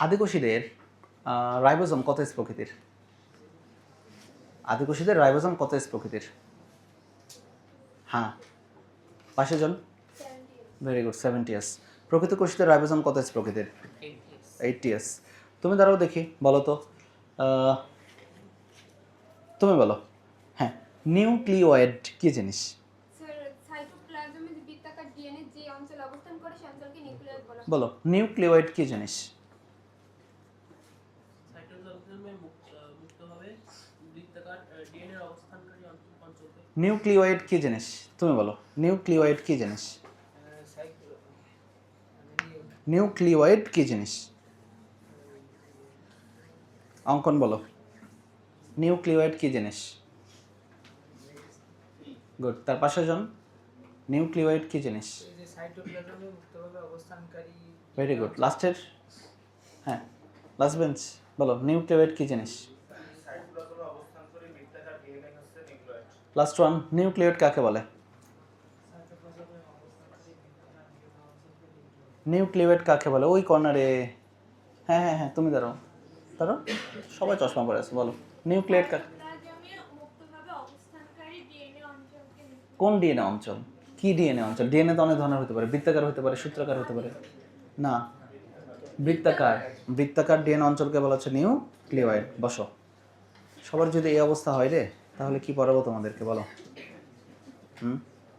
আদিকোষীদের ribosome কত S প্রকৃতির? আদিকোষীদের ribosome কত এস প্রকৃতির? হ্যাঁ, পাশে জন। Very good, 70s। প্রকৃত কোষীদের রাইবোজোম কত এস প্রকৃতির? 80s। তুমি দাঁড়াও দেখি, বলো তো। তুমি বলো। হ্যাঁ, নিউক্লিওয়েড কি জিনিস? সাইটোপ্লাজমে যে বৃত্তাকার ডিএনএ যে অঞ্চলে অবস্থান করে সেই অঞ্চলকে নিউক্লিয়াস বলা হয়। বলো, নিউক্লিওয়েড কি জিনিস? সাইটোপ্লাজমে মুক্তভাবে বৃত্তাকার ডিএনএ অবস্থানকারী অঞ্চলকে। নিউক্লিওয়েড কি জিনিস? তুমি বলো, নিউক্লিওয়েড কি জিনিস? নিউক্লিওয়েড কি জিনিস? অঙ্কন বলো, নিউক্লিওয়েড কি জিনিস? গুড, তার পাশে জন। নিউক্লিওয়েড কি জিনিস? সাইটোপ্লাজমে মুক্তভাবে অবস্থানকারী। ভেরি গুড, লাস্টের। হ্যাঁ, লাস্ট বেঞ্চ, বলো নিউক্লিওয়েড কি জিনিস? সাইটোপ্লাজমে অবস্থানকারী বৃত্তাকার ডিএনএ হচ্ছে নিউক্লিয়েড। লাস্ট ওয়ান, নিউক্লিওয়েড কাকে বলে? নিউক্লিওয়েড কাকে বলে? ওই কর্নারে। হ্যাঁ হ্যাঁ হ্যাঁ, তুমি দাঁড়াও দাঁড়াও, সবাই চশমা পরে আছে, বলো নিউক্লিয়েড কাকে? সাইটোপ্লাজমে মুক্তভাবে অবস্থানকারী ডিএনএ অঞ্চলকে কোন ডিএনএ অঞ্চল? কি ডিএনএ অঞ্চল? ডিএনএ তো অনেক ধরনের হতে পারে, বৃত্তাকার হতে পারে, সূত্রাকার হতে পারে। না, বৃত্তাকার। বৃত্তাকার ডিএনএ অঞ্চলকে বলা হচ্ছে নিউক্লিওয়েড। বসো। সবার যদি এই অবস্থা হয় রে, তাহলে কি পড়াবো তোমাদেরকে, বলো।